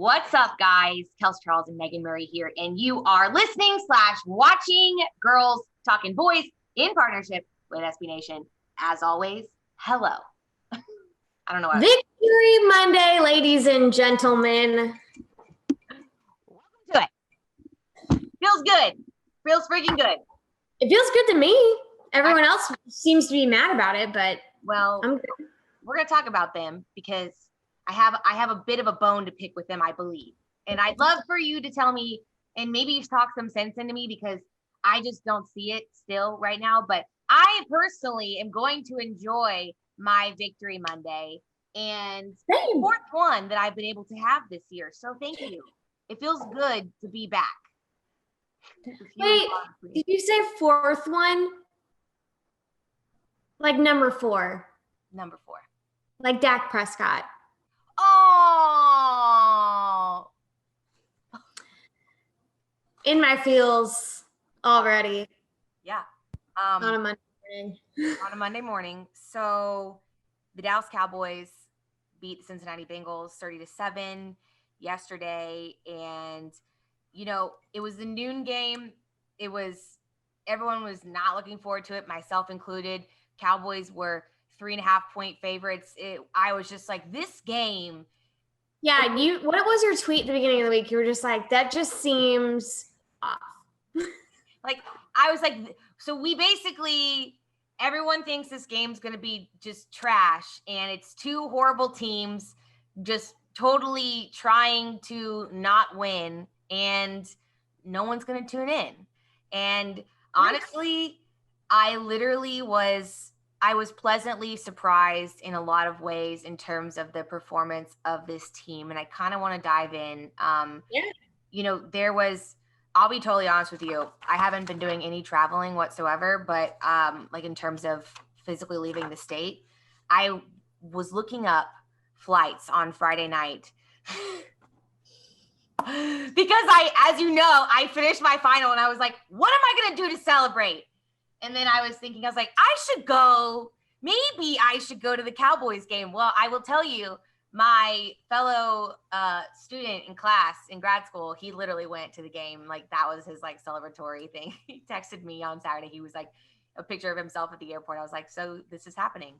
What's up, guys? Kelsey Charles and Megan Murray here, and you are listening / watching Girls Talking Boys in partnership with SB Nation. As always, hello. I don't know what Victory Monday, ladies and gentlemen. Welcome to it. Feels good. Feels freaking good. It feels good to me. Everyone else seems to be mad about it, but well, I'm good. We're gonna talk about them because I have a bit of a bone to pick with them, I believe. And I'd love for you to tell me, and maybe you talk some sense into me because I just don't see it still right now. But I personally am going to enjoy my Victory Monday and the fourth one that I've been able to have this year. So thank you. It feels good to be back. Wait, did you say fourth one? Like number 4? Number 4. Like Dak Prescott. Oh, in my feels already. Yeah. On a Monday morning. On a Monday morning. So the Dallas Cowboys beat the Cincinnati Bengals 30-7 yesterday. And, you know, it was the noon game. Everyone was not looking forward to it, myself included. Cowboys were 3.5-point favorites. I was just like, this game. Yeah, what was your tweet at the beginning of the week? You were just like, that just seems off. Like, I was like, so we basically, everyone thinks this game's going to be just trash. And it's two horrible teams just totally trying to not win. And no one's going to tune in. And honestly, I was pleasantly surprised in a lot of ways in terms of the performance of this team. And I kind of want to dive in. You know, I'll be totally honest with you. I haven't been doing any traveling whatsoever, but like in terms of physically leaving the state, I was looking up flights on Friday night because as you know, I finished my final and I was like, what am I going to do to celebrate? And then I was thinking, maybe I should go to the Cowboys game. Well, I will tell you, my fellow student in class in grad school, he literally went to the game. Like, that was his like celebratory thing. He texted me on Saturday. He was like a picture of himself at the airport. I was like, so this is happening.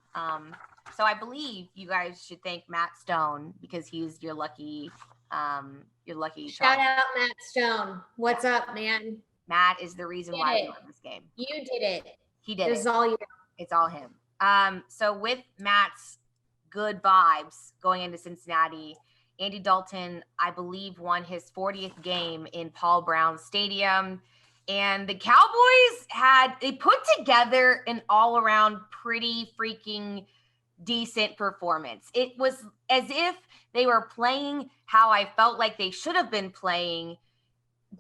So I believe you guys should thank Matt Stone because he's your lucky Shout out Matt Stone. What's up, man? Matt is the reason why we won this game. You did it. He did it. It's all you. It's all him. So with Matt's good vibes going into Cincinnati, Andy Dalton, I believe, won his 40th game in Paul Brown Stadium. And the Cowboys they put together an all-around pretty freaking decent performance. It was as if they were playing how I felt like they should have been playing,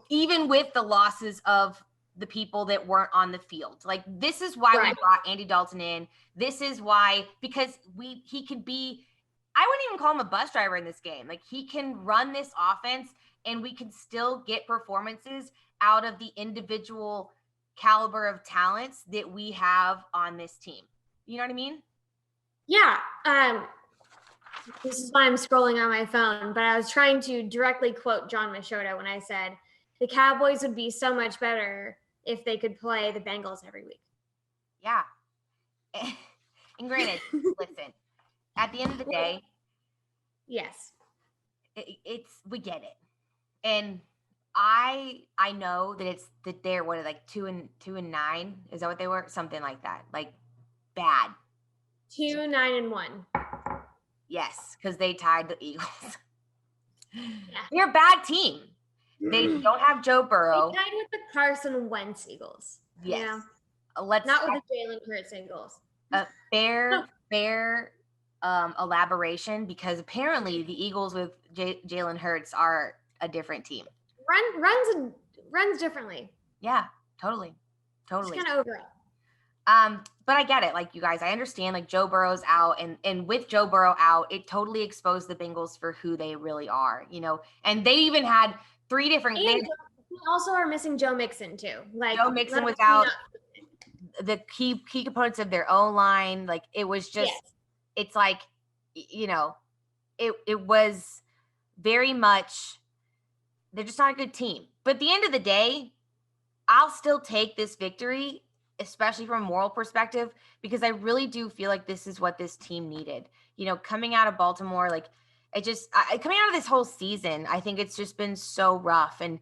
even with the losses of the people that weren't on the field. Like, this is why we brought Andy Dalton in. This is why, because he could be, I wouldn't even call him a bus driver in this game. Like, he can run this offense and we can still get performances out of the individual caliber of talents that we have on this team. You know what I mean? Yeah. This is why I'm scrolling on my phone, but I was trying to directly quote John Machota when I said the Cowboys would be so much better if they could play the Bengals every week. Yeah. And granted, listen, at the end of the day, yes, we get it. And I know that they're like 2-9. Is that what they were? Something like that. Like, bad. 2-9-1. Yes, because they tied the Eagles. Yeah. They're a bad team. They don't have Joe Burrow. They tied with the Carson Wentz Eagles. Yes. You know? Not with the Jalen Hurts Eagles. A fair elaboration, because apparently the Eagles with Jalen Hurts are a different team. Runs differently. Yeah, totally. It's kind of over it. But I get it. Like, you guys, I understand, like, Joe Burrow's out, and with Joe Burrow out, it totally exposed the Bengals for who they really are, you know, and they even had 3 different. We also are missing Joe Mixon too. Like, Joe Mixon was out. The key components of their O-line, like, it was just, It's like, you know, it was very much, they're just not a good team. But at the end of the day, I'll still take this victory, especially from a moral perspective, because I really do feel like this is what this team needed. Coming out of Baltimore, like coming out of this whole season, I think it's just been so rough. And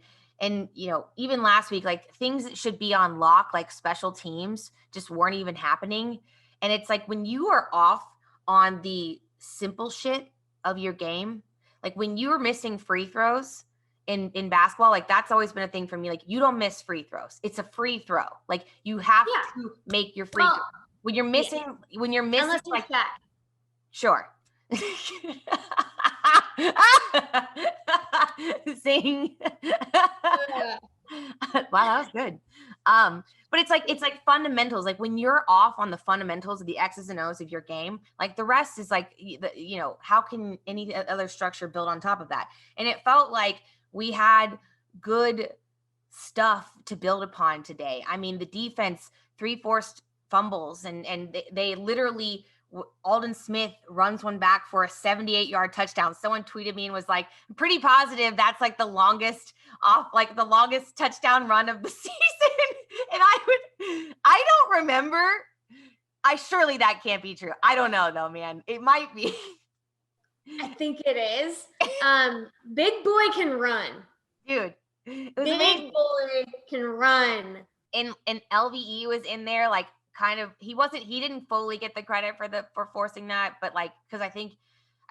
even last week, like things that should be on lock, like special teams, just weren't even happening. And it's like when you are off on the simple shit of your game, like when you were missing free throws in basketball, like that's always been a thing for me. Like you don't miss free throws. It's a free throw. Like you have to make your free throw. When you're missing, unless like back. Sure. Sing. Wow, that was good. But it's like fundamentals. Like when you're off on the fundamentals of the X's and O's of your game, like the rest is like, how can any other structure build on top of that? And it felt like we had good stuff to build upon today. I mean, the defense, 3 forced fumbles, and they literally, Alden Smith runs one back for a 78-yard touchdown. Someone tweeted me and was like, pretty positive that's like the longest touchdown run of the season. And I don't remember. Surely that can't be true. I don't know though, man. It might be. I think it is. Big boy can run. Dude, it was Big amazing. boy can run. And LVE was in there, like, kind of, he didn't fully get the credit for forcing that, but like, because I think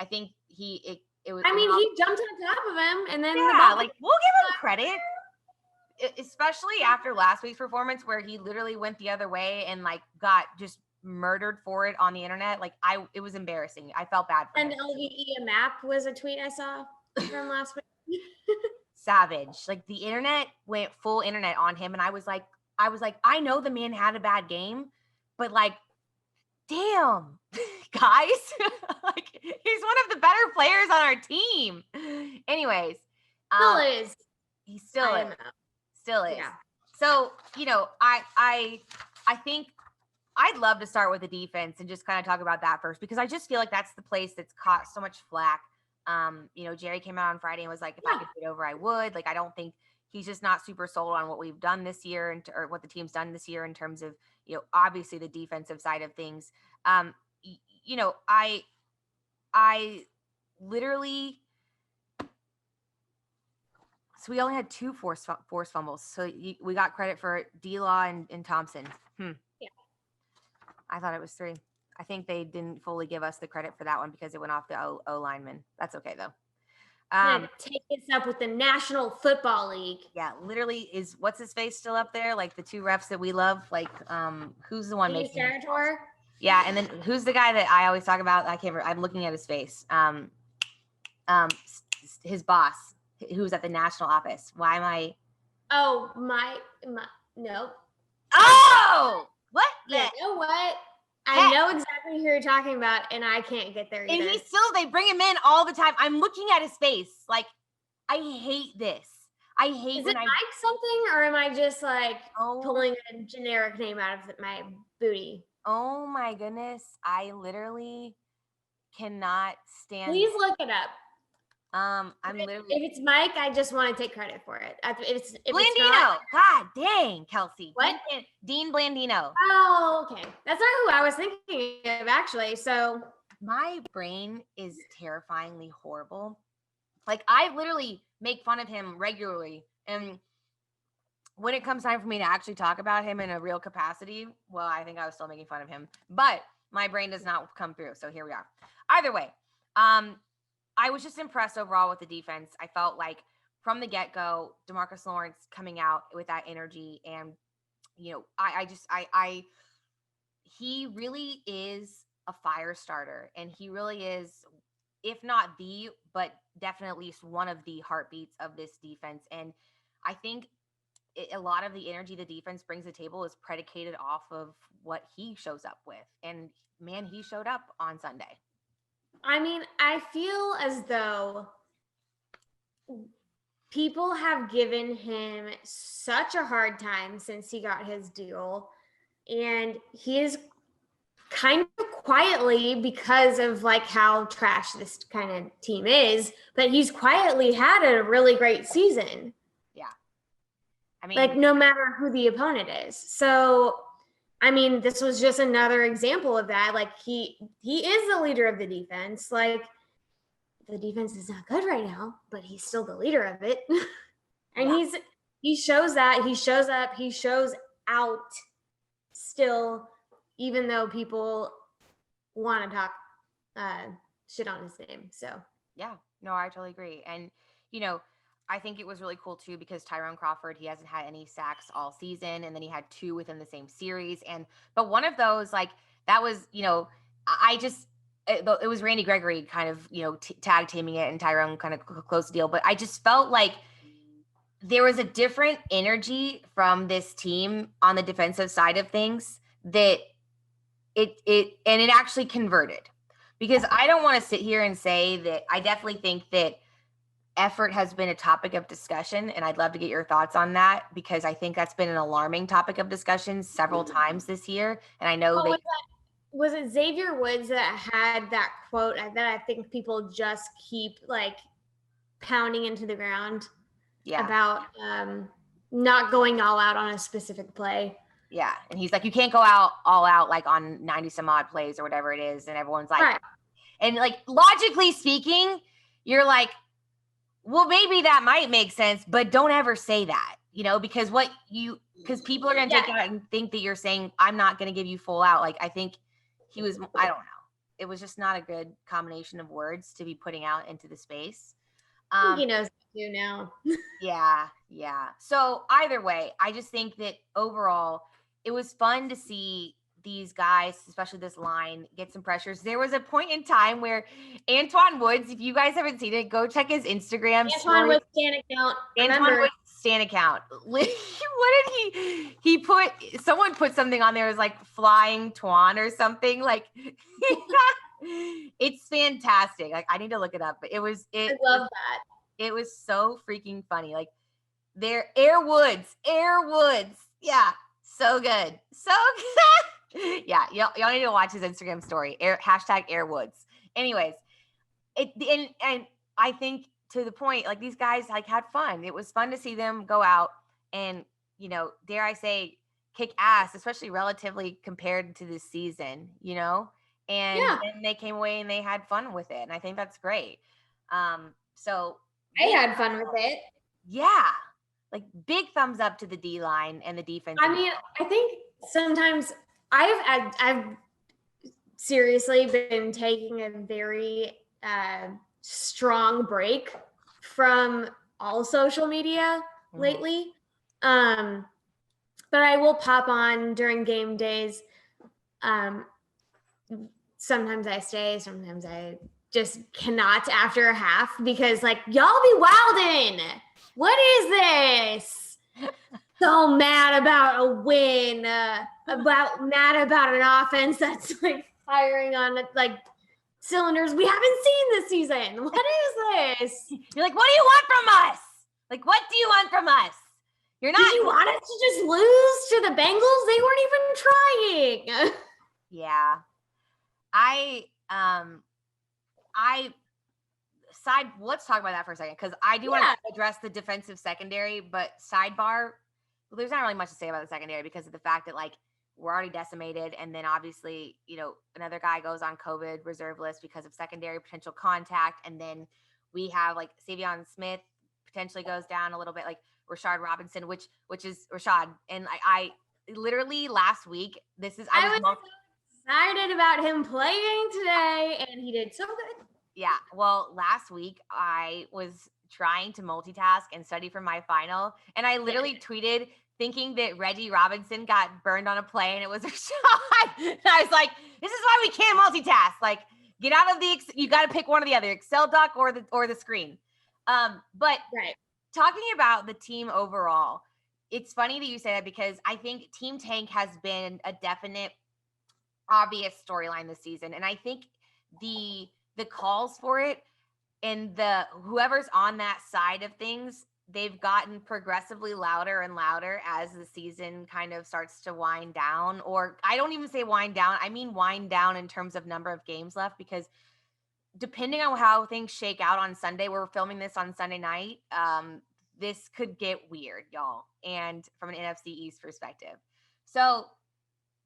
it was. I mean, he jumped on top of him, and then like we'll give him credit, especially after last week's performance where he literally went the other way and like got just murdered for it on the internet. Like it was embarrassing. I felt bad for him. And LVE a map was a tweet I saw from last week. Savage. Like the internet went full internet on him, and I was like, I know the man had a bad game, but like, damn, guys, like he's one of the better players on our team. Anyways, he still is. Yeah. So I think I'd love to start with the defense and just kind of talk about that first, because I just feel like that's the place that's caught so much flack. Jerry came out on Friday and was like, if I could get over, I would. Like, I don't think he's just not super sold on what we've done this year or what the team's done this year in terms of, obviously the defensive side of things. I literally, so we only had 2 forced fumbles. So we got credit for D-Law and Thompson. Yeah. I thought it was 3. I think they didn't fully give us the credit for that one because it went off the O lineman. That's okay though. Take this up with the National Football League. Yeah, literally is what's his face still up there? Like the 2 refs that we love. Like, who's the one making? Yeah, and then who's the guy that I always talk about? I can't remember. I'm looking at his face. His boss, who's at the national office. Why am I? Oh no. Oh, what? Yeah, you know what? I know exactly who you're talking about, and I can't get there either. And they bring him in all the time. I'm looking at his face. Like, I hate this. I hate Is it Mike something, or am I just like pulling a generic name out of my booty? Oh my goodness. I literally cannot stand. Please look it up. I'm literally. If it's Mike, I just want to take credit for it. If Blandino. It's not, God dang, Kelsey. What? Dean Blandino. Oh, okay. That's not who I was thinking of, actually. So my brain is terrifyingly horrible. Like, I literally make fun of him regularly. And when it comes time for me to actually talk about him in a real capacity, well, I think I was still making fun of him. But my brain does not come through. So here we are. Either way, I was just impressed overall with the defense. I felt like from the get-go, DeMarcus Lawrence coming out with that energy. And, he really is a fire starter. And he really is, if not but definitely at least one of the heartbeats of this defense. And I think a lot of the energy the defense brings to the table is predicated off of what he shows up with. And man, he showed up on Sunday. I mean, I feel as though people have given him such a hard time since he got his deal, and he is kind of quietly, because of like how trash this kind of team is, but he's quietly had a really great season. Yeah. I mean, like no matter who the opponent is. So, I mean, this was just another example of that. Like he is the leader of the defense. Like the defense is not good right now, but he's still the leader of it. And yeah. he shows that, he shows up, he shows out still, even though people want to talk shit on his name. So Yeah, no, I totally agree. And, you know, I think it was really cool too because Tyrone Crawford, he hasn't had any sacks all season. And then he had 2 within the same series. But one of those, like, that was, you know, it was Randy Gregory kind of, you know, tag teaming it and Tyrone kind of close the deal. But I just felt like there was a different energy from this team on the defensive side of things that it actually converted. Because I don't want to sit here and say that I definitely think that effort has been a topic of discussion, and I'd love to get your thoughts on that because I think that's been an alarming topic of discussion several times this year. And I know was it Xavier Woods that had that quote that I think people just keep like pounding into the ground about not going all out on a specific play. Yeah. And he's like, you can't go all out like on 90 some odd plays or whatever it is. And everyone's like, right. And like logically speaking, you're like, well, maybe that might make sense, but don't ever say that, you know, because people are going to take that and think that you're saying, I'm not going to give you full out. Like, I think I don't know. It was just not a good combination of words to be putting out into the space. He knows what to do now. Yeah. So either way, I just think that overall, it was fun to see these guys, especially this line, get some pressures. There was a point in time where Antoine Woods, if you guys haven't seen it, go check his Instagram Antoine Woods stan account. Antoine Woods stan account. What did he put? Someone put something on there. It was like flying Twan or something. Like it's fantastic. Like I need to look it up, but I love that. It was so freaking funny. Like Air Woods. Yeah. So good. Yeah. Y'all need to watch his Instagram story. Hashtag Air Woods. Anyways, and I think to the point, like these guys like had fun. It was fun to see them go out and, you know, dare I say, kick ass, especially relatively compared to this season, you know? And then they came away and they had fun with it. And I think that's great. So I had fun with it. Yeah. Like big thumbs up to the D line and the defense. I mean, I think sometimes I've seriously been taking a very strong break from all social media lately. But I will pop on during game days. Sometimes I stay, sometimes I just cannot after a half because like y'all be wildin'. What is this? So mad about a win, mad about an offense that's like firing on like cylinders we haven't seen this season. What is this? You're like, what do you want from us? Like, what do you want from us? You're not. Did you want us to just lose to the Bengals? They weren't even trying. Yeah. Let's talk about that for a second because I do want to address the defensive secondary, but sidebar, there's not really much to say about the secondary because of the fact that like we're already decimated, and then obviously, you know, another guy goes on COVID reserve list because of secondary potential contact, and then we have like Savion Smith potentially goes down a little bit, like Rashard Robinson, which is Rashad, and I literally last week I was excited about him playing today, and he did so good. Yeah. Well, last week I was trying to multitask and study for my final, and I literally tweeted thinking that Reggie Robinson got burned on a play and it was Rashad. And I was like, this is why we can't multitask. Like, get out of you got to pick one or the other, Excel doc or the screen. But talking about the team overall, it's funny that you say that because I think Team Tank has been a definite obvious storyline this season. And I think the calls for it and whoever's on that side of things they've gotten progressively louder and louder as the season kind of starts to wind down. Or I don't even say wind down. I mean wind down in terms of number of games left, because depending on how things shake out on Sunday, we're filming this on Sunday night. This could get weird, y'all. And from an NFC East perspective. So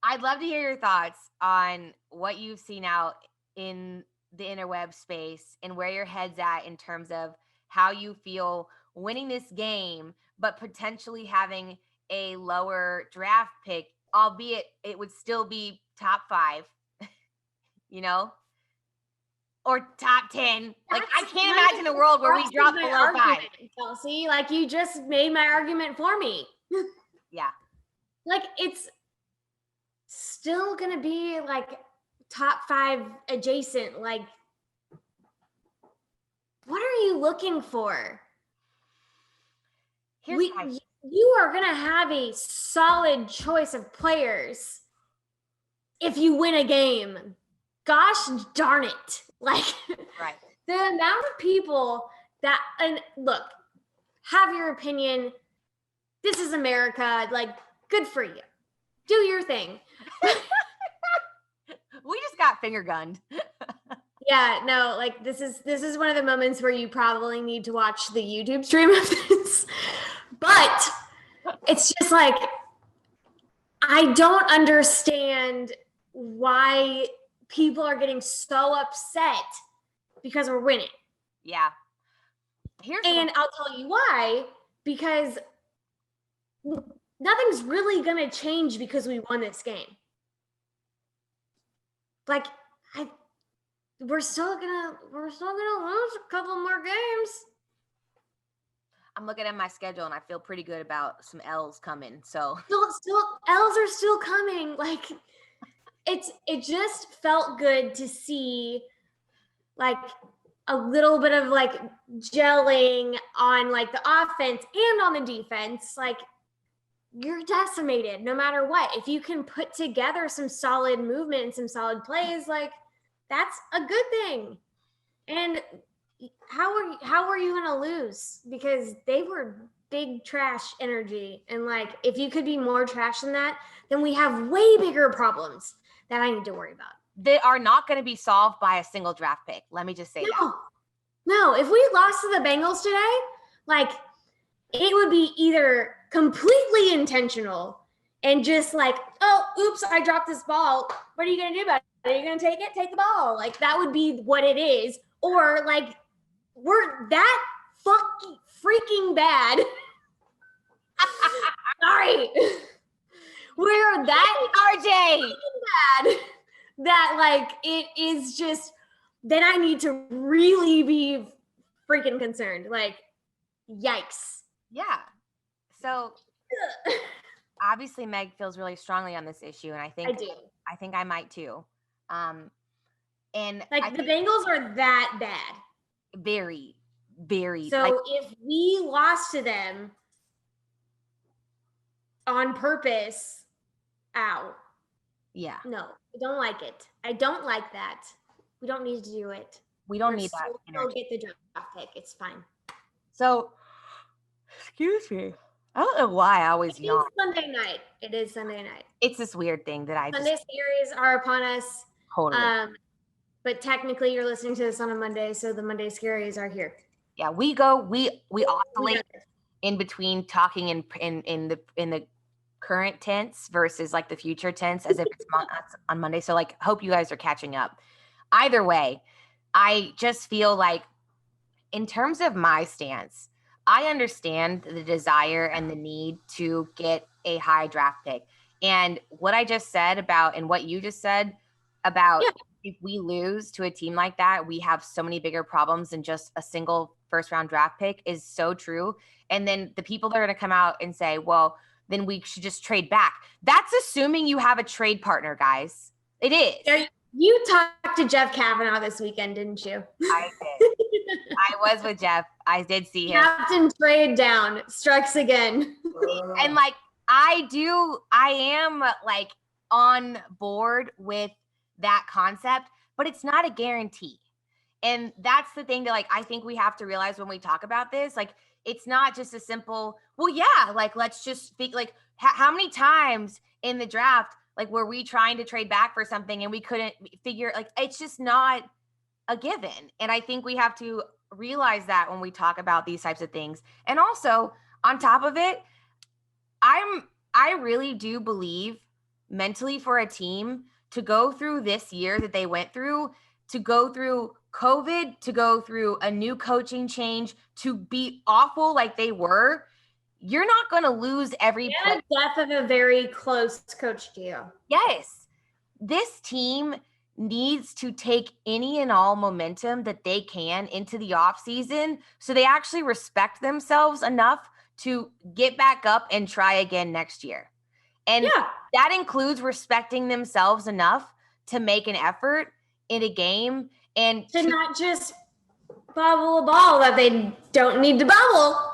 I'd love to hear your thoughts on what you've seen out in the interweb space and where your head's at in terms of how you feel winning this game, but potentially having a lower draft pick, albeit it would still be top 5, or top 10. Like, I can't imagine a world where we drop below 5. Kelsey, like, you just made my argument for me. Yeah. Like, it's still going to be like top 5 adjacent. Like, what are you looking for? You are going to have a solid choice of players if you win a game. Gosh darn it. Like, right. The amount of people that, and look, have your opinion. This is America. Like, good for you. Do your thing. We just got finger gunned. Yeah, no, like this is one of the moments where you probably need to watch the YouTube stream of this. But it's just like, I don't understand why people are getting so upset because we're winning. Yeah. I'll tell you why, because nothing's really going to change because we won this game. Like, we're still gonna lose a couple more games. I'm looking at my schedule and I feel pretty good about some L's coming. So still L's are still coming. Like, it just felt good to see like a little bit of like gelling on like the offense and on the defense. Like, you're decimated no matter what. If you can put together some solid movement and some solid plays, like, that's a good thing. And how are you going to lose? Because they were big trash energy. And like, if you could be more trash than that, then we have way bigger problems that I need to worry about. They are not going to be solved by a single draft pick. Let me just say that. No, if we lost to the Bengals today, like, it would be either completely intentional and just like, oh, oops, I dropped this ball. What are you going to do about it? Are you going to take it? Take the ball. Like, that would be what it is. Or like, we're that fucking freaking bad. Sorry. We're that RJ bad that like, it is just, then I need to really be freaking concerned. Like, yikes. Yeah. So obviously Meg feels really strongly on this issue, and I think I might too. And like, the Bengals are that bad. Very, very. So like, if we lost to them on purpose, ow. Yeah. No, I don't like it. I don't like that. We don't need to do it. We don't need that energy. Get the draft pick. It's fine. So, excuse me. I don't know why I always yawn. Sunday night. It is Sunday night. It's this weird thing that Sunday scaries are upon us. Totally. But technically you're listening to this on a Monday, so the Monday scaries are here. Yeah, we oscillate in between talking in the current tense versus like the future tense as if it's on Monday. So like, hope you guys are catching up. Either way, I just feel like in terms of my stance, I understand the desire and the need to get a high draft pick. And what I just said about, and what you just said about, if we lose to a team like that, we have so many bigger problems than just a single first round draft pick is so true. And then the people that are going to come out and say, well, then we should just trade back. That's assuming you have a trade partner, guys. It is. You talked to Jeff Kavanaugh this weekend, didn't you? I did. I was with Jeff. I did see him. Captain Trade Down strikes again. And like, I am like on board with that concept, but it's not a guarantee. And that's the thing that, like, I think we have to realize when we talk about this, like, it's not just a simple, well, yeah, like, let's just speak, like, how many times in the draft, like, were we trying to trade back for something and we couldn't figure, like, it's just not a given. And I think we have to realize that when we talk about these types of things. And also, on top of it, I really do believe mentally for a team to go through this year that they went through, to go through COVID, to go through a new coaching change, to be awful like they were, you're not going to lose every play. The death of a very close coach to you. Yes. This team needs to take any and all momentum that they can into the offseason so they actually respect themselves enough to get back up and try again next year. And that includes respecting themselves enough to make an effort in a game and to not just bobble a ball that they don't need to bobble.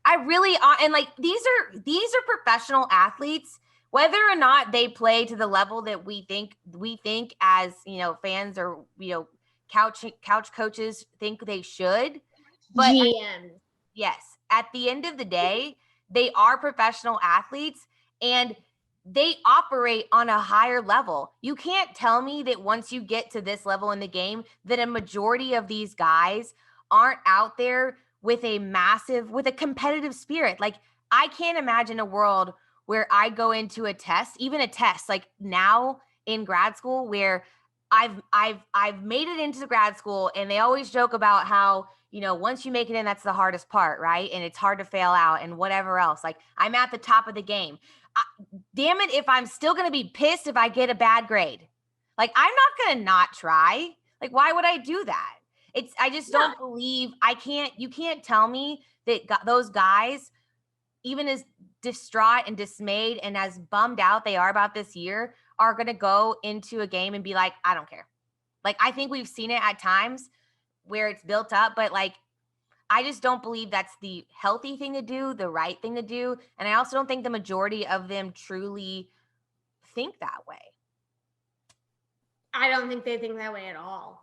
I really, and like, these are professional athletes, whether or not they play to the level that we think as, you know, fans or, you know, couch coaches think they should. But GM. Yes. At the end of the day, they are professional athletes and they operate on a higher level. You can't tell me that once you get to this level in the game, that a majority of these guys aren't out there with a competitive spirit. Like, I can't imagine a world where I go into a test, even a test like now in grad school, where I've made it into grad school, and they always joke about how, you know, once you make it in, that's the hardest part, right? And it's hard to fail out and whatever else. Like, I'm at the top of the game. Damn it, if I'm still going to be pissed if I get a bad grade. Like, I'm not going to not try. Like, why would I do that? I just don't believe, you can't tell me that those guys, even as distraught and dismayed and as bummed out they are about this year, are going to go into a game and be like, I don't care. Like, I think we've seen it at times where it's built up, but like, I just don't believe that's the healthy thing to do, the right thing to do. And I also don't think the majority of them truly think that way. I don't think they think that way at all.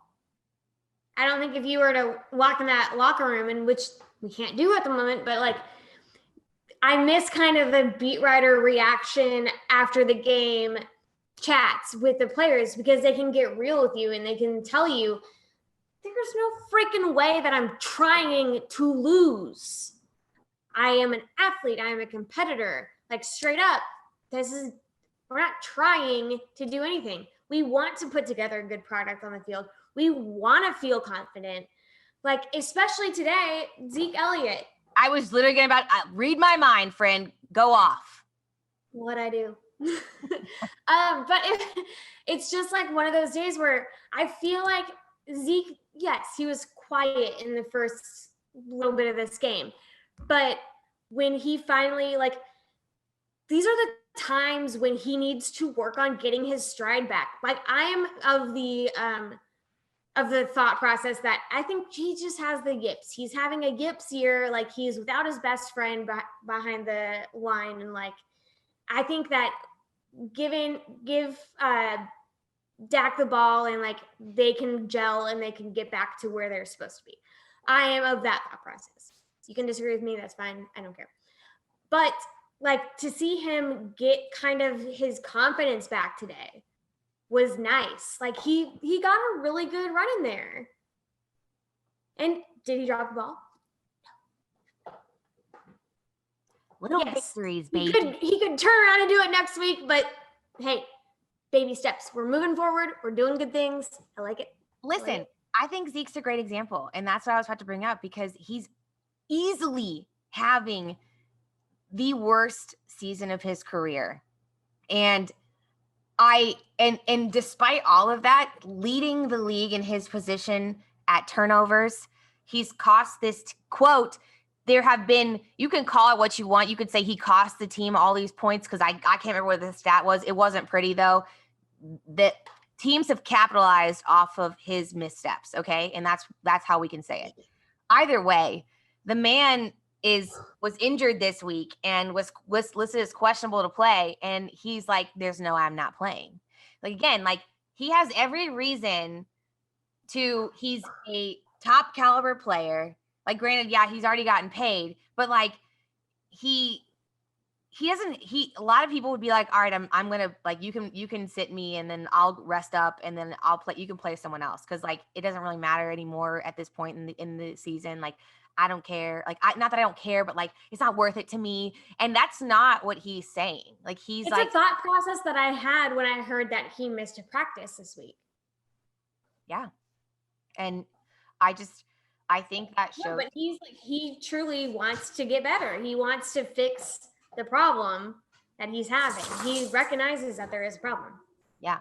I don't think if you were to walk in that locker room, in which we can't do at the moment, but like, I miss kind of the beat writer reaction after the game chats with the players, because they can get real with you and they can tell you, there's no freaking way that I'm trying to lose. I am an athlete. I am a competitor. Like, straight up, we're not trying to do anything. We want to put together a good product on the field. We want to feel confident. Like, especially today, Zeke Elliott. I was literally going to read my mind, friend. Go off. What'd I do? But it's just like one of those days where I feel like Zeke, yes, he was quiet in the first little bit of this game. But when he finally, like, these are the times when he needs to work on getting his stride back. Like, I am of the thought process that I think he just has the yips. He's having a yips year. Like, he's without his best friend behind the line. And like, I think that give Dak the ball and like they can gel and they can get back to where they're supposed to be. I am of that thought process. You can disagree with me. That's fine. I don't care. But like, to see him get kind of his confidence back today was nice. Like, he got a really good run in there. And did he drop the ball? Little victories, baby. He could turn around and do it next week, but hey, baby steps. We're moving forward. We're doing good things. I like it. Listen, I think Zeke's a great example, and that's what I was about to bring up, because he's easily having the worst season of his career. And despite all of that, leading the league in his position at turnovers, he's cost this quote. There have been, you can call it what you want. You could say he cost the team all these points, because I can't remember what the stat was. It wasn't pretty though. That teams have capitalized off of his missteps. Okay. And that's how we can say it. Either way, the man was injured this week and was listed as questionable to play. And he's like, I'm not playing. Like, again, like, he has every reason to he's a top caliber player. Like, granted, yeah, he's already gotten paid, but like he doesn't, a lot of people would be like, all right, I'm gonna, like, you can sit me and then I'll rest up and then I'll play, you can play someone else, because like it doesn't really matter anymore at this point in the season. Like, I don't care. Like, not that I don't care, but like it's not worth it to me. And that's not what he's saying. Like, it's like, a thought process that I had when I heard that he missed a practice this week. Yeah. And I think that shows. No, but he's like, he truly wants to get better. He wants to fix the problem that he's having. He recognizes that there is a problem. Yeah.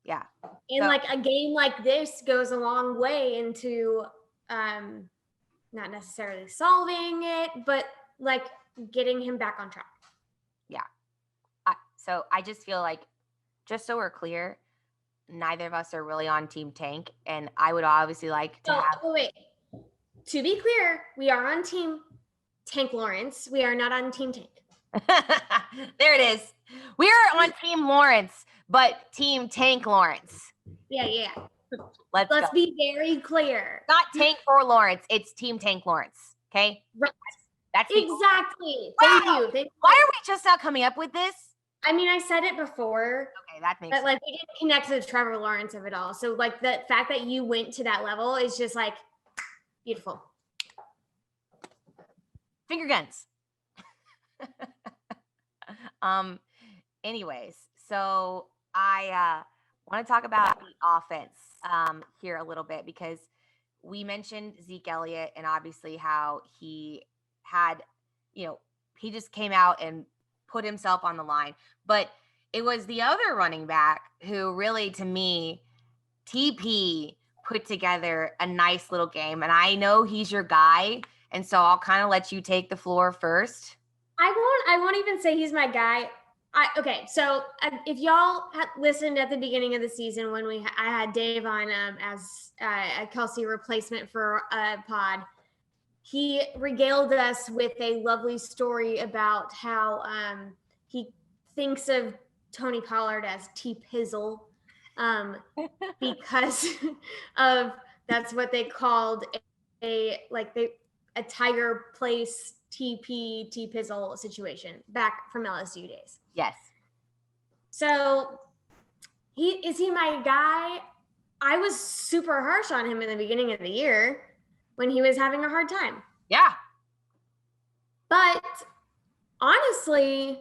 Yeah. And like a game like this goes a long way into not necessarily solving it, but like getting him back on track. Yeah. So I just feel like, just so we're clear, neither of us are really on Team Tank, and I would obviously like to have. Oh, wait. To be clear, we are on Team Tank Lawrence. We are not on Team Tank. There it is. We are on Team Lawrence, but Team Tank Lawrence. Yeah. Let's be very clear. Not Tank for Lawrence. It's Team Tank Lawrence. Okay. Right. That's exactly. Wow. Thank you. Why are we just now coming up with this? I mean, I said it before. Okay, that makes sense. Like, we didn't connect to the Trevor Lawrence of it all. So like the fact that you went to that level is just like beautiful. Finger guns. Anyways, so I want to talk about the offense here a little bit, because we mentioned Zeke Elliott and obviously how he had, he just came out and put himself on the line. But it was the other running back who really, to me, TP put together a nice little game. And I know he's your guy, and so I'll kind of let you take the floor first. I won't even say he's my guy. Okay, so if y'all had listened at the beginning of the season when I had Dave on as a Kelsey replacement for a pod, he regaled us with a lovely story about how he thinks of Tony Pollard as T-Pizzle because of, that's what they called a Tiger Place T-Pizzle situation back from LSU days. Yes. So is he my guy? I was super harsh on him in the beginning of the year when he was having a hard time. Yeah. But honestly,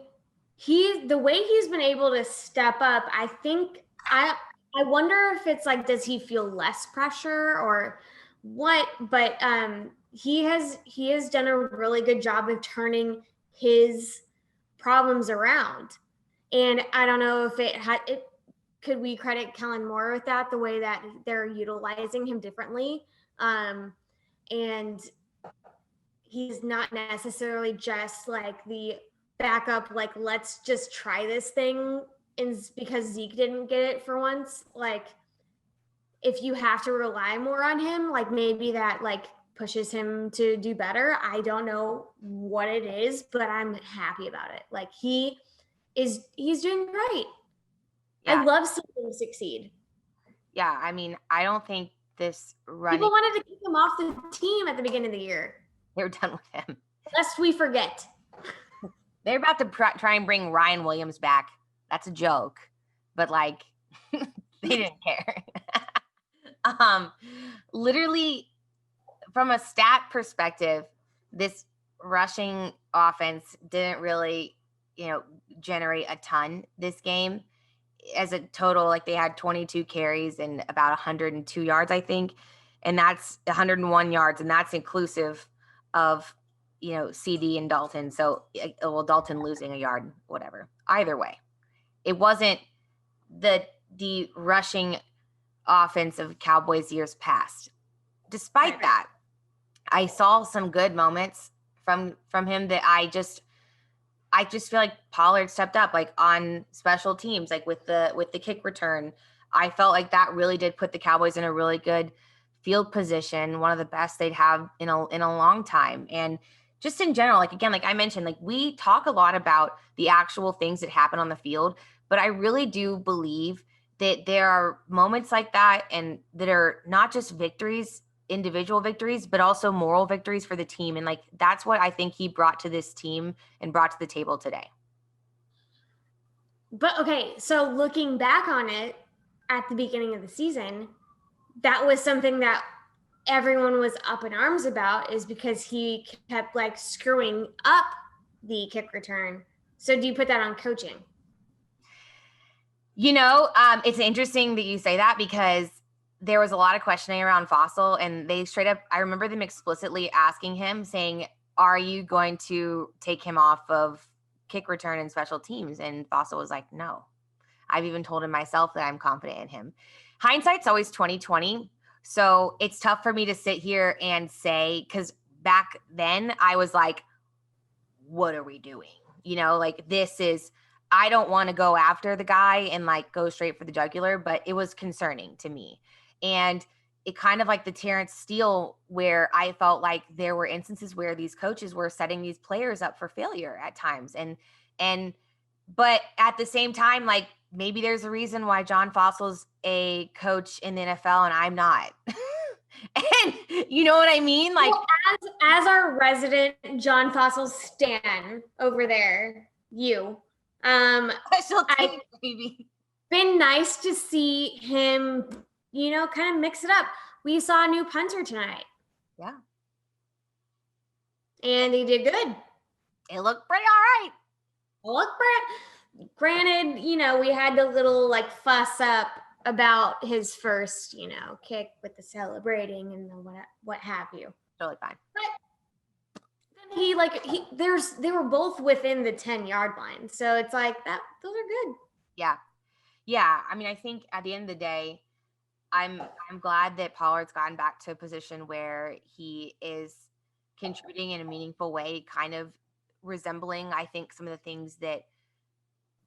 the way he's been able to step up, I think I wonder if it's like, does he feel less pressure or what? But he has done a really good job of turning his problems around. And I don't know if could we credit Kellen Moore with that, the way that they're utilizing him differently. And he's not necessarily just like the backup, like, let's just try this thing, and because Zeke didn't get it for once. Like, if you have to rely more on him, like maybe that like pushes him to do better. I don't know what it is, but I'm happy about it. Like, he's doing great. Yeah. I love seeing him succeed. Yeah, I mean, I don't think this running... People wanted to kick him off the team at the beginning of the year. They're done with him. Lest we forget. They're about to try and bring Ryan Williams back. That's a joke. But, like, they didn't care. Literally, from a stat perspective, this rushing offense didn't really, generate a ton this game. As a total, like, they had 22 carries and about 102 yards, I think. And that's 101 yards, and that's inclusive of, CD and Dalton. So, well, Dalton losing a yard, whatever. Either way, it wasn't the rushing offense of Cowboys years past. Despite that, I saw some good moments from him that I just feel like Pollard stepped up, like on special teams, like with the kick return. I felt like that really did put the Cowboys in a really good field position, one of the best they'd have in a long time. And just in general, like, again, like I mentioned, like, we talk a lot about the actual things that happen on the field, but I really do believe that there are moments like that, and that are not just victories, individual victories, but also moral victories for the team. And like, that's what I think he brought to this team and brought to the table today. But okay, so looking back on it at the beginning of the season, that was something that everyone was up in arms about, is because he kept like screwing up the kick return. So do you put that on coaching? It's interesting that you say that, because there was a lot of questioning around Fossil, and they straight up, I remember them explicitly asking him, saying, are you going to take him off of kick return and special teams? And Fossil was like, no. I've even told him myself that I'm confident in him. Hindsight's always 20/20. So it's tough for me to sit here and say, because back then I was like, what are we doing? Like, I don't want to go after the guy and like go straight for the jugular, but it was concerning to me. And it kind of like the Terrence Steele, where I felt like there were instances where these coaches were setting these players up for failure at times. But at the same time, like, maybe there's a reason why John Fossil's a coach in the NFL and I'm not. And you know what I mean? Like, well, as our resident John Fossil stan over there, special team, baby. Been nice to see him, kind of mix it up. We saw a new punter tonight. Yeah. And he did good. It looked pretty all right. Granted, we had the little like fuss up about his first, kick with the celebrating and the what have you. Totally fine. But then they were both within the 10-yard line. So it's like that, those are good. Yeah. Yeah. I mean, I think at the end of the day, I'm glad that Pollard's gotten back to a position where he is contributing in a meaningful way, kind of resembling, I think, some of the things that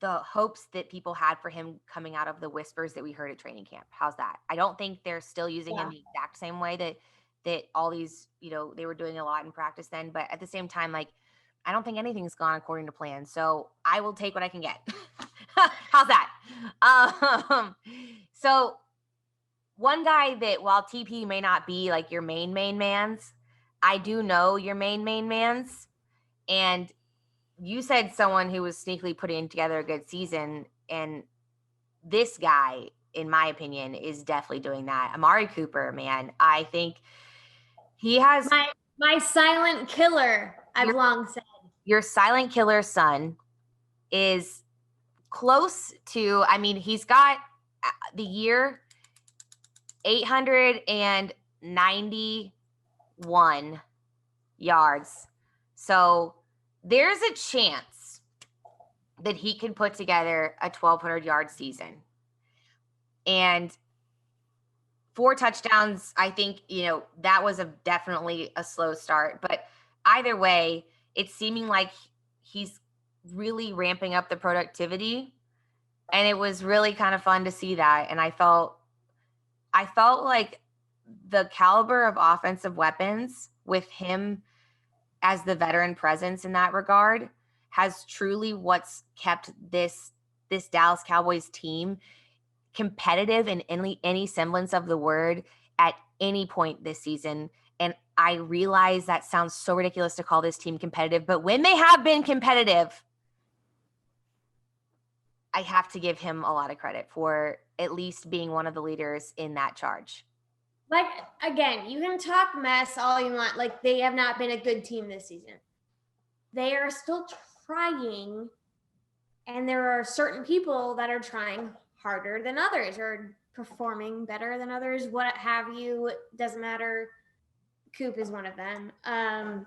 the hopes that people had for him coming out of the whispers that we heard at training camp. How's that? I don't think they're still using him the exact same way that all these, they were doing a lot in practice then. But at the same time, like, I don't think anything's gone according to plan. So I will take what I can get. How's that? So one guy that, while TP may not be like your main mans, I do know your main mans. And you said someone who was sneakily putting together a good season. And this guy, in my opinion, is definitely doing that. Amari Cooper, man. I think he has my silent killer, I've long said. Your silent killer son is close to, I mean, he's got the year 891 yards. So there's a chance that he can put together a 1,200-yard season. And 4 touchdowns, I think, that was definitely a slow start. But either way, it's seeming like he's really ramping up the productivity. And it was really kind of fun to see that. And I felt like the caliber of offensive weapons with him as the veteran presence in that regard has truly what's kept this Dallas Cowboys team competitive in any semblance of the word at any point this season. And I realize that sounds so ridiculous to call this team competitive, but when they have been competitive, I have to give him a lot of credit for at least being one of the leaders in that charge. Like, again, you can talk mess all you want. Like, they have not been a good team this season. They are still trying, and there are certain people that are trying harder than others or performing better than others, what have you. Doesn't matter. Coop is one of them. I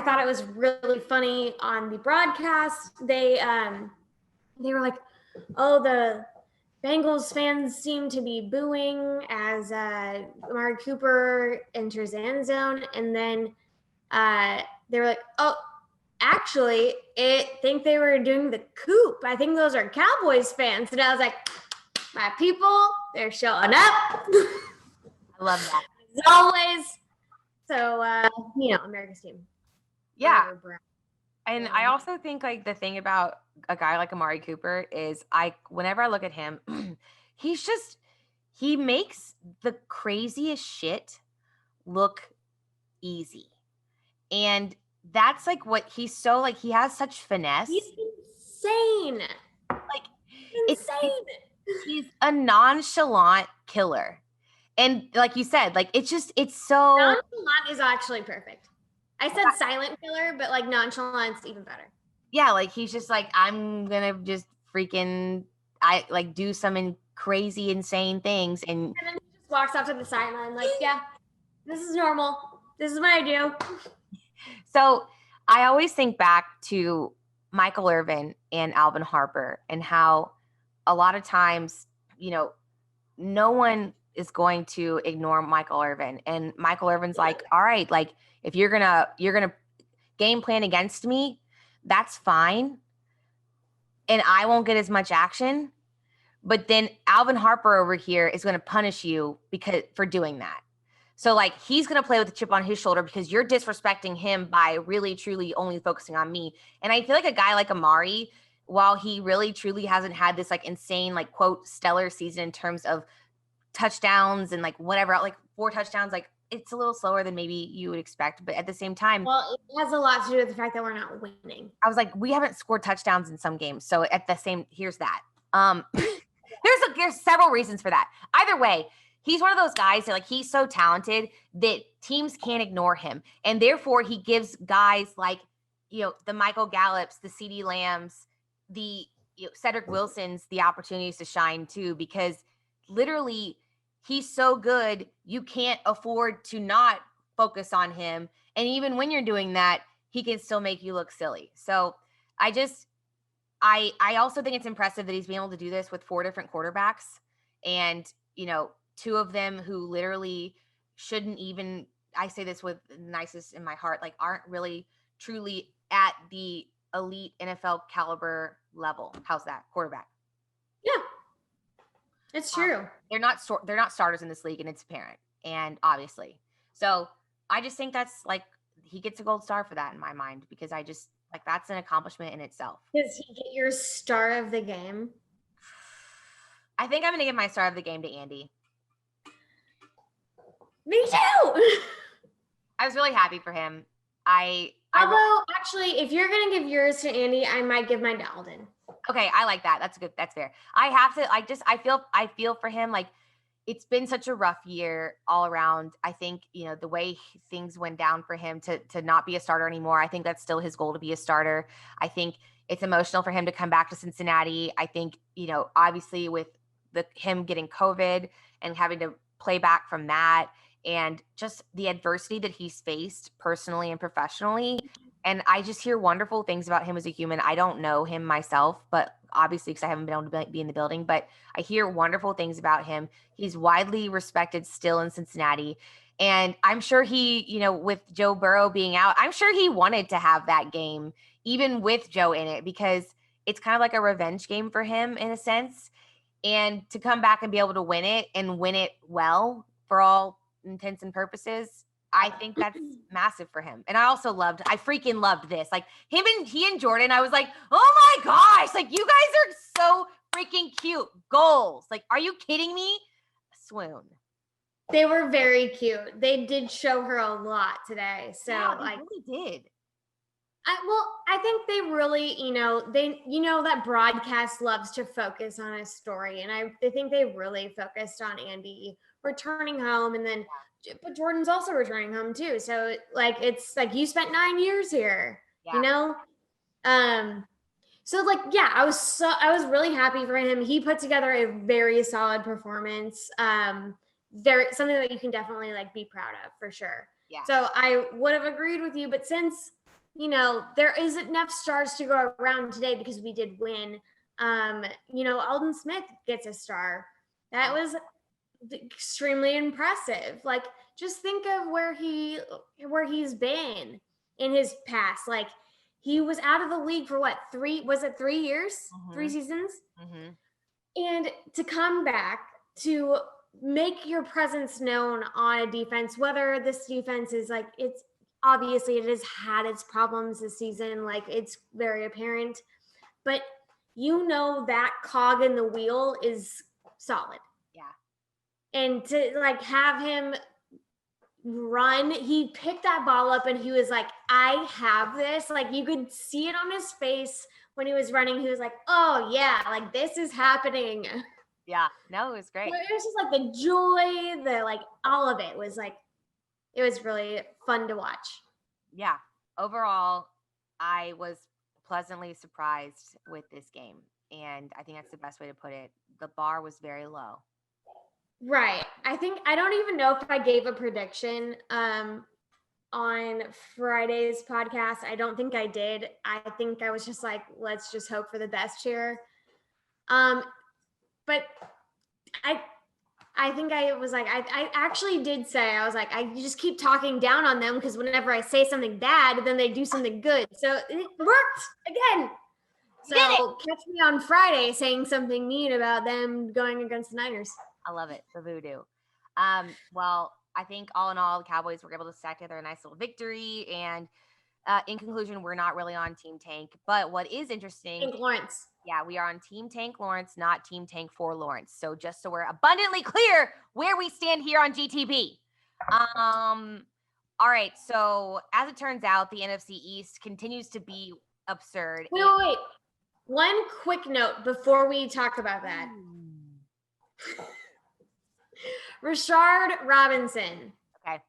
thought it was really funny on the broadcast. They were like, oh, the Bengals fans seem to be booing as Amari Cooper enters the end zone. And then they were like, oh, actually, I think they were doing the Coop. I think those are Cowboys fans. And I was like, my people, they're showing up. I love that. As always. So, America's team. Yeah. And I also think, like, the thing about a guy like Amari Cooper is whenever I look at him, he makes the craziest shit look easy. And that's like what he's so like, he has such finesse. He's insane. Like Insane. He's a nonchalant killer. And like you said, like it's so nonchalant is actually perfect. I said silent killer, but like nonchalant's even better. Yeah, like he's just like, I'm gonna just freaking do some crazy, insane things, and then he just walks off to the sideline like, yeah, this is normal. This is what I do. So I always think back to Michael Irvin and Alvin Harper and how a lot of times, no one is going to ignore Michael Irvin. And Michael Irvin's like, all right, like if you're gonna game plan against me, that's fine. And I won't get as much action. But then Alvin Harper over here is going to punish you for doing that. So like he's going to play with a chip on his shoulder because you're disrespecting him by really truly only focusing on me. And I feel like a guy like Amari, while he really truly hasn't had this like insane like quote stellar season in terms of touchdowns and like whatever, like 4 touchdowns, like it's a little slower than maybe you would expect. But at the same time, well, it has a lot to do with the fact that we're not winning. I was like, we haven't scored touchdowns in some games. So here's that. There's several reasons for that. Either way, he's one of those guys that like he's so talented that teams can't ignore him. And therefore he gives guys like, the Michael Gallups, the CeeDee Lambs, the Cedric Wilsons the opportunities to shine too, because literally he's so good, you can't afford to not focus on him. And even when you're doing that, he can still make you look silly. So I also think it's impressive that he's been able to do this with 4 different quarterbacks and, 2 of them who literally shouldn't even, I say this with the nicest in my heart, like aren't really truly at the elite NFL caliber level. How's that? Quarterback. Yeah. It's true. They're not starters in this league, and it's apparent. And obviously. So I just think that's like, he gets a gold star for that in my mind, because I just like, that's an accomplishment in itself. Does he get your star of the game? I think I'm going to give my star of the game to Andy. Me too. I was really happy for him. Although, actually, if you're going to give yours to Andy, I might give mine to Alden. Okay, I like that. That's good. That's fair. I feel for him. Like, it's been such a rough year all around. I think, the way things went down for him to not be a starter anymore, I think that's still his goal to be a starter. I think it's emotional for him to come back to Cincinnati. I think, obviously with him getting COVID and having to play back from that, and just the adversity that he's faced personally and professionally. And I just hear wonderful things about him as a human. I don't know him myself, but obviously because I haven't been able to be in the building, but I hear wonderful things about him. He's widely respected still in Cincinnati. And I'm sure he, with Joe Burrow being out, I'm sure he wanted to have that game, even with Joe in it, because it's kind of like a revenge game for him in a sense. And to come back and be able to win it and win it well for all intents and purposes, I think that's massive for him. And I freaking loved this. Like he and Jordan, I was like, oh my gosh, like you guys are so freaking cute. Goals. Like, are you kidding me? Swoon. They were very cute. They did show her a lot today. So yeah, they really did. I think they really, that broadcast loves to focus on a story. And I think they really focused on Andy returning home, and then but Jordan's also returning home too. So like, it's like you spent 9 years here, So like, yeah, I was really happy for him. He put together a very solid performance. Something that you can definitely like be proud of for sure. Yeah. So I would have agreed with you, but since there isn't enough stars to go around today because we did win, Alden Smith gets a star. That was extremely impressive. Like, just think of where he's been in his past. Like, he was out of the league for what, 3 years? Mm-hmm. 3 seasons? Mm-hmm. And to come back to make your presence known on a defense, whether this defense is like, it's obviously it has had its problems this season, like it's very apparent, but that cog in the wheel is solid. Yeah. And to like have him run, he picked that ball up and he was like, I have this. Like you could see it on his face when he was running. He was like, oh yeah, like this is happening. Yeah. No, it was great. It was just like the joy, the like all of it was like, it was really fun to watch. Yeah. Overall, I was pleasantly surprised with this game. And I think that's the best way to put it. The bar was very low. Right. I don't even know if I gave a prediction on Friday's podcast. I don't think I did. I think I was just like, let's just hope for the best here. But I think I was like, I actually did say, I was like, I just keep talking down on them because whenever I say something bad, then they do something good. So it worked again. So catch me on Friday saying something mean about them going against the Niners. I love it. The voodoo. Well, I think all in all, the Cowboys were able to stack together a nice little victory. And in conclusion, we're not really on Team Tank. But what is interesting. Tank Lawrence. Yeah, we are on Team Tank Lawrence, not Team Tank for Lawrence. So just so we're abundantly clear where we stand here on GTB. All right. So as it turns out, the NFC East continues to be absurd. Wait. One quick note before we talk about that. Rashard Robinson. Okay.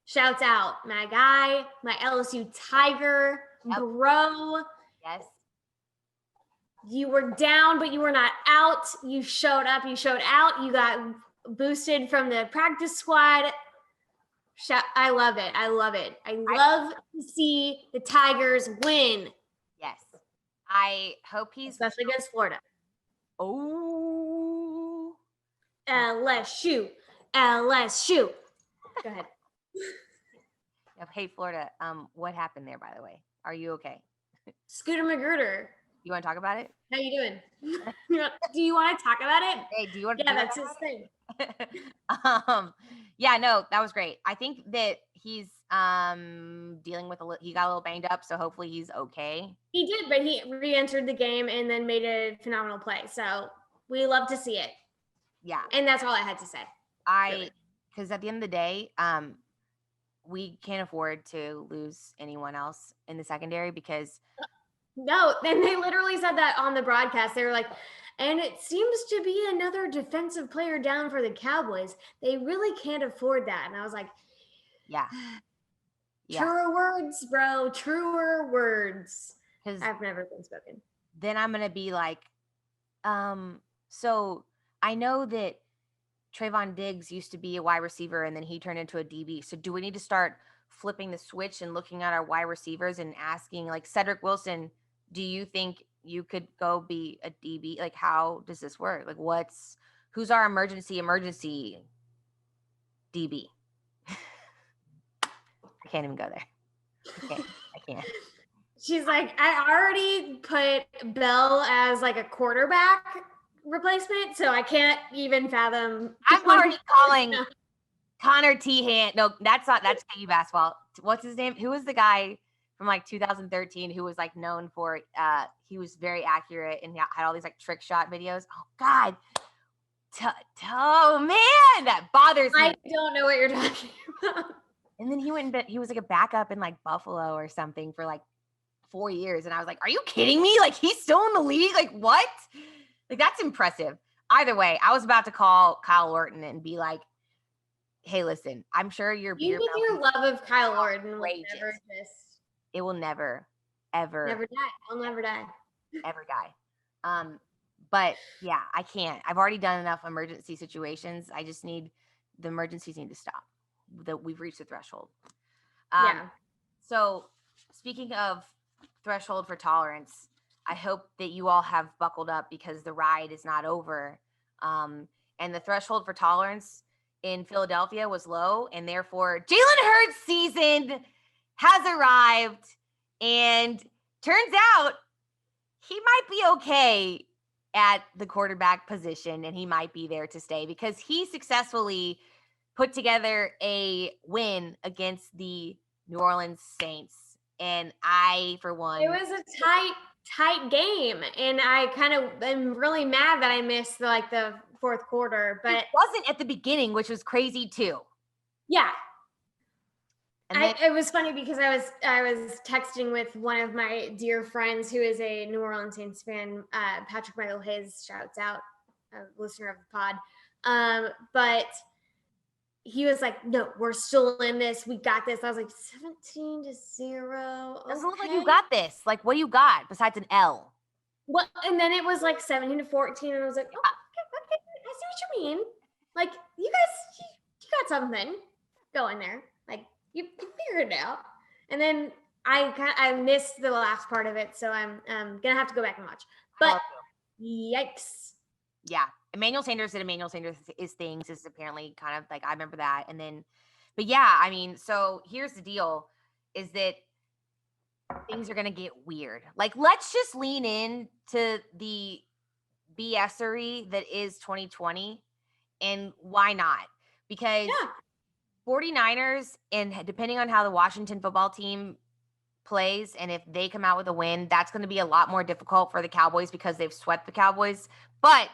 Shouts out, my guy, my LSU Tiger, bro. Yes. You were down, but you were not out. You showed up, you showed out. You got boosted from the practice squad. I love it. I love it. I love to see the Tigers win. Yes. I hope he's... Especially against Florida. Oh. LSU. Go ahead. Hey, Florida. What happened there, by the way? Are you okay? Scooter Magruder. You want to talk about it? How you doing? Do you want to talk about it? Hey, do you want? Yeah, that's his thing. Yeah, no, that was great. I think that he's dealing with he got a little banged up, so hopefully he's okay. He did, but he re-entered the game and then made a phenomenal play. So we love to see it. Yeah, and that's all I had to say. Because at the end of the day, we can't afford to lose anyone else in the secondary because. No, and they literally said that on the broadcast. They were like, and it seems to be another defensive player down for the Cowboys. They really can't afford that. And I was like, yeah. Truer words, bro. Truer words. Because I've never been spoken. Then I'm going to be like, so I know that Trayvon Diggs used to be a wide receiver and then he turned into a DB. So do we need to start flipping the switch and looking at our wide receivers and asking, like, Cedric Wilson, do you think you could go be a DB? Like, how does this work? Like, who's our emergency DB? I can't even go there. I can't. She's like, I already put Bell as like a quarterback replacement, so I can't even fathom. I'm already calling Connor Tehan. No, that's KU basketball. What's his name? Who was the guy from like 2013 who was like known for he was very accurate and had all these like trick shot videos. Oh God. Oh man, that bothers me. I don't know what you're talking about. And then he was like a backup in like Buffalo or something for like 4 years. And I was like, are you kidding me? Like he's still in the league? Like what? Like that's impressive. Either way, I was about to call Kyle Orton and be like, hey, listen, I'm sure your beer with your love of Kyle Orton will never just. It will never, ever. Never die. I'll never die. Ever die. But yeah, I can't. I've already done enough emergency situations. I just the emergencies need to stop. We've reached the threshold. Yeah. So speaking of threshold for tolerance, I hope that you all have buckled up because the ride is not over. And the threshold for tolerance in Philadelphia was low, and therefore Jalen Hurts' season has arrived. And turns out he might be okay at the quarterback position, and he might be there to stay because he successfully put together a win against the New Orleans Saints. And I, for one, it was a tight tight game, and I kind of am really mad that I missed the fourth quarter. But it wasn't at the beginning, which was crazy too. Yeah. And then, it was funny because I was texting with one of my dear friends who is a New Orleans Saints fan, Patrick Michael Hayes, shouts out, a listener of the pod. But he was like, "No, we're still in this. We got this." I was like, 17-0. doesn't look like you got this. Like, what do you got besides an L? Well, and then it was like 17-14, and I was like, "Oh, okay, I see what you mean. Like, you guys, you got something going there. Like, you figured it out." And then I missed the last part of it, so I'm gonna have to go back and watch. But yikes! Yeah, Emmanuel Sanders did Emmanuel Sanders is things is apparently kind of like I remember that, and then, but yeah, I mean, so here's the deal: is that things are gonna get weird. Like, let's just lean in to the BSery that is 2020, and why not? Because 49ers, and depending on how the Washington football team plays, and if they come out with a win, that's going to be a lot more difficult for the Cowboys because they've swept the Cowboys. But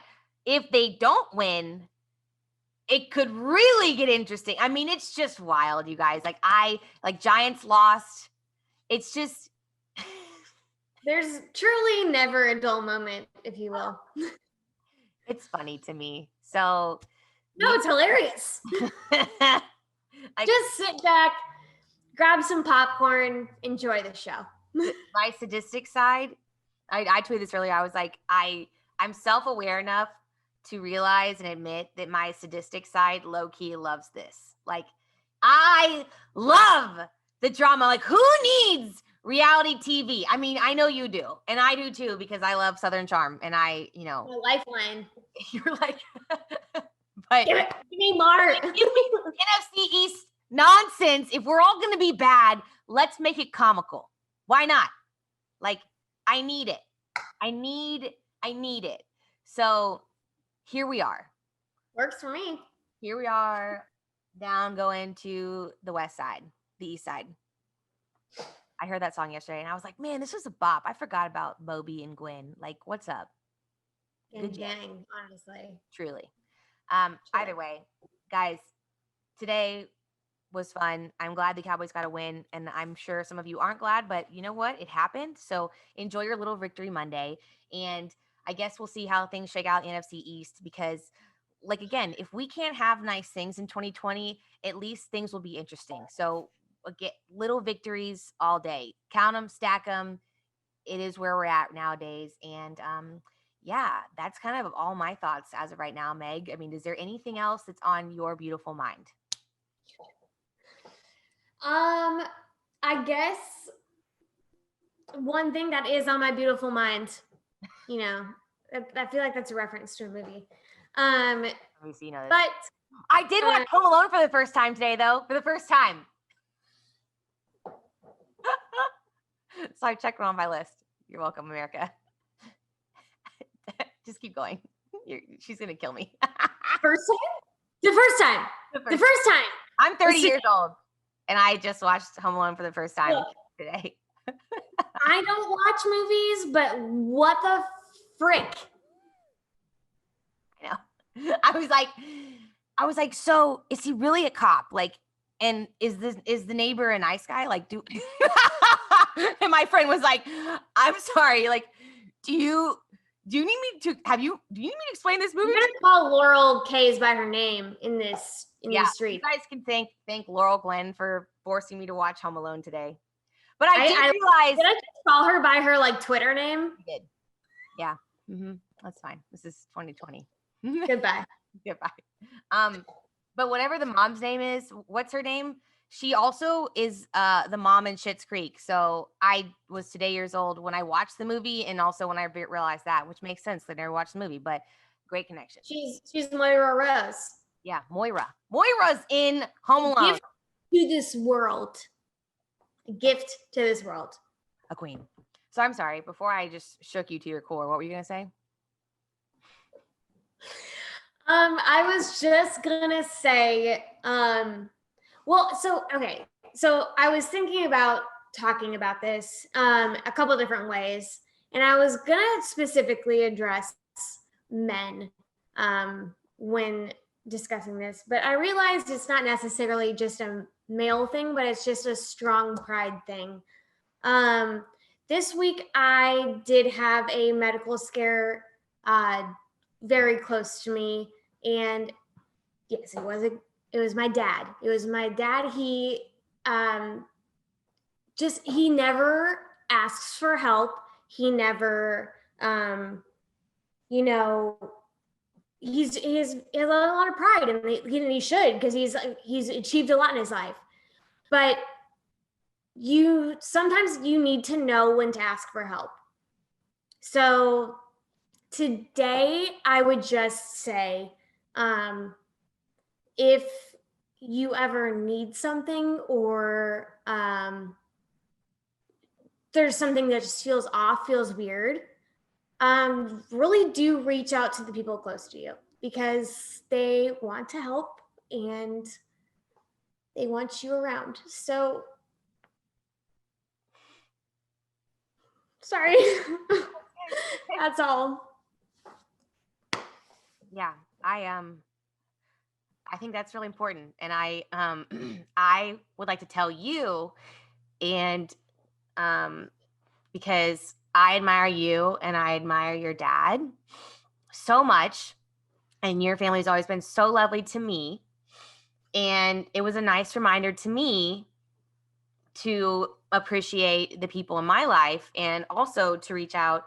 if they don't win, it could really get interesting. I mean, it's just wild, you guys. Like Giants lost. It's just there's truly never a dull moment, if you will. It's funny to me. So no, it's hilarious. Just sit back, grab some popcorn, enjoy the show. My sadistic side, I tweeted this earlier. I was like, I'm self-aware enough to realize and admit that my sadistic side low-key loves this. Like, I love the drama. Like, who needs reality TV? I mean, I know you do, and I do too, because I love Southern Charm, and my lifeline. You're like, but give me more. NFC East nonsense. If we're all going to be bad, let's make it comical. Why not? Like, I need it. I need it. So here we are. Works for me. Here we are down going to the west side, the east side. I heard that song yesterday and I was like, man, this was a bop. I forgot about Moby and Gwen. Like, what's up? Good gang, honestly. Truly. Either way, guys, today was fun. I'm glad the Cowboys got a win, and I'm sure some of you aren't glad, but you know what? It happened. So enjoy your little victory Monday, and I guess we'll see how things shake out in NFC East because, like, again, if we can't have nice things in 2020, at least things will be interesting. So get little victories all day. Count them, stack them. It is where we're at nowadays, and yeah, that's kind of all my thoughts as of right now, Meg. I mean, is there anything else that's on your beautiful mind? I guess one thing that is on my beautiful mind, you know, I feel like that's a reference to a movie. Let me see, you know, but I did watch Home Alone for the first time today, though. For the first time. So I checked one on my list. You're welcome, America. Just keep going. She's gonna kill me. First time? The first time. I'm 30 years old, and I just watched Home Alone for the first time today. I don't watch movies, but what the frick? I know. I was like, so is he really a cop? Like, and is the neighbor a nice guy? Like, and my friend was like, I'm sorry, like, do you need me to explain this movie? I'm gonna call Laurel Kays by her name in this street. You guys can thank Laurel Glenn for forcing me to watch Home Alone today. But I did realize. Did I just call her by her like Twitter name? You did. Yeah. Mm-hmm. That's fine. This is 2020. Goodbye. But whatever the mom's name is, what's her name? She also is the mom in Schitt's Creek. So I was today years old when I watched the movie, and also when I realized that, which makes sense. I never watched the movie, but great connection. She's Moira Rose. Yeah, Moira. Moira's in Home Alone. Gift to this world. A gift to this world. A queen. So I'm sorry. Before I just shook you to your core, what were you gonna say? I was just gonna say, so I was thinking about talking about this a couple different ways, And I was going to specifically address men when discussing this, but I realized it's not necessarily just a male thing, but it's just a strong pride thing. This week I did have a medical scare very close to me, and yes, it was my dad. It was my dad. He never asks for help. He never he has a lot of pride, and he should, because he's achieved a lot in his life. But sometimes you need to know when to ask for help. So today I would just say, if you ever need something, or there's something that just feels off, feels weird, really do reach out to the people close to you, because they want to help and they want you around. So sorry. That's all. Yeah, I think that's really important, and I I would like to tell you, and because I admire you and I admire your dad so much, and your family's always been so lovely to me, and it was a nice reminder to me to appreciate the people in my life, and also to reach out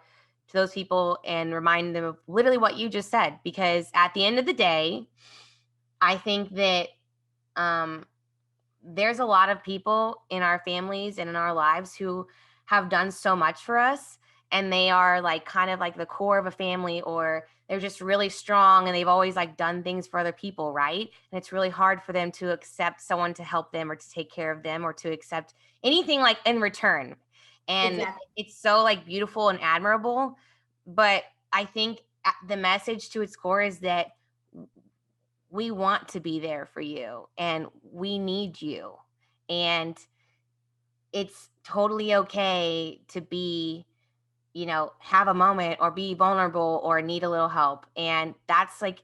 to those people and remind them of literally what you just said, because at the end of the day, I think that there's a lot of people in our families and in our lives who have done so much for us, and they are like kind of like the core of a family, or they're just really strong and they've always like done things for other people, right? And it's really hard for them to accept someone to help them or to take care of them or to accept anything like in return. And Exactly. It's so like beautiful and admirable. But I think the message to its core is that we want to be there for you and we need you. And it's totally okay to be, have a moment or be vulnerable or need a little help. And that's like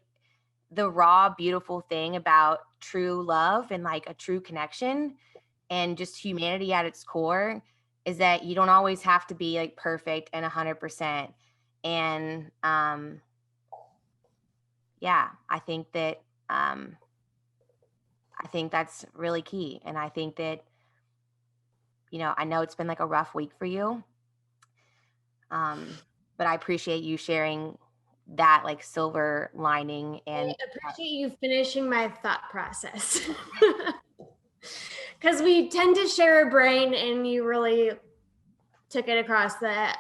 the raw, beautiful thing about true love and like a true connection and just humanity at its core, is that you don't always have to be like perfect and 100%. And yeah, I think that that's really key. And I think that, I know it's been like a rough week for you. But I appreciate you sharing that like silver lining. And I appreciate you finishing my thought process. Because we tend to share a brain, and you really took it across the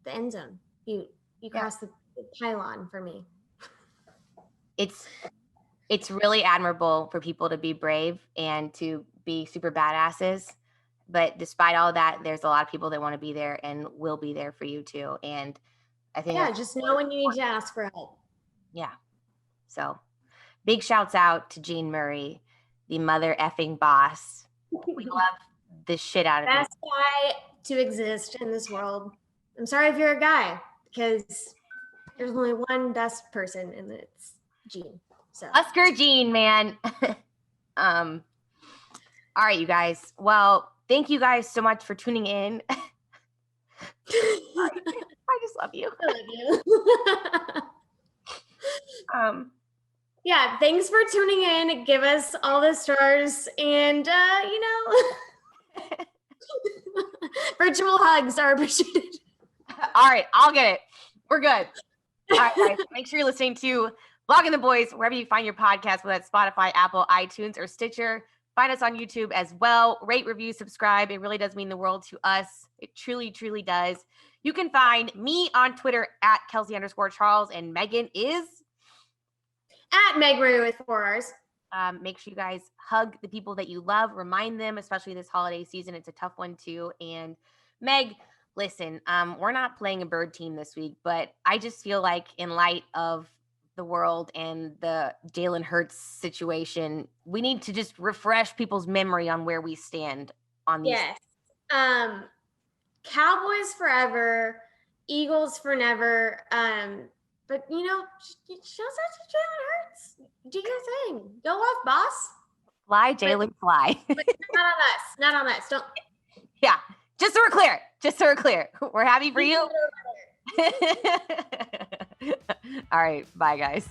end zone. You crossed the pylon for me. It's really admirable for people to be brave and to be super badasses. But despite all that, there's a lot of people that want to be there and will be there for you too. And I think just know when you need to ask for help. Yeah. So big shouts out to Jean Murray, the mother effing boss. We love the shit out of you. Best guy to exist in this world. I'm sorry if you're a guy, because there's only one best person, and it's Jean. So Oscar Jean, man. All right, you guys. Well, thank you guys so much for tuning in. I just love you. I love you. Yeah, thanks for tuning in. Give us all the stars, and virtual hugs are appreciated. All right, I'll get it. We're good. All right, guys, make sure you're listening to Blogging the Boys wherever you find your podcast, whether that's Spotify, Apple, iTunes, or Stitcher. Find us on YouTube as well. Rate, review, subscribe. It really does mean the world to us. It truly, truly does. You can find me on Twitter at Kelsey_Charles, and Megan is at Meg Ray with 4 R's. Make sure you guys hug the people that you love. Remind them, especially this holiday season. It's a tough one too. And Meg, listen, we're not playing a bird team this week, but I just feel like in light of the world and the Jalen Hurts situation, we need to just refresh people's memory on where we stand on these. Yes. Cowboys forever, Eagles for never. But shouts out to Jalen Hurts. Do your thing. Go off, boss. Fly, Jalen, fly. But not on us. Not on us. Don't. Yeah. Just so we're clear. We're happy for you. All right. Bye, guys.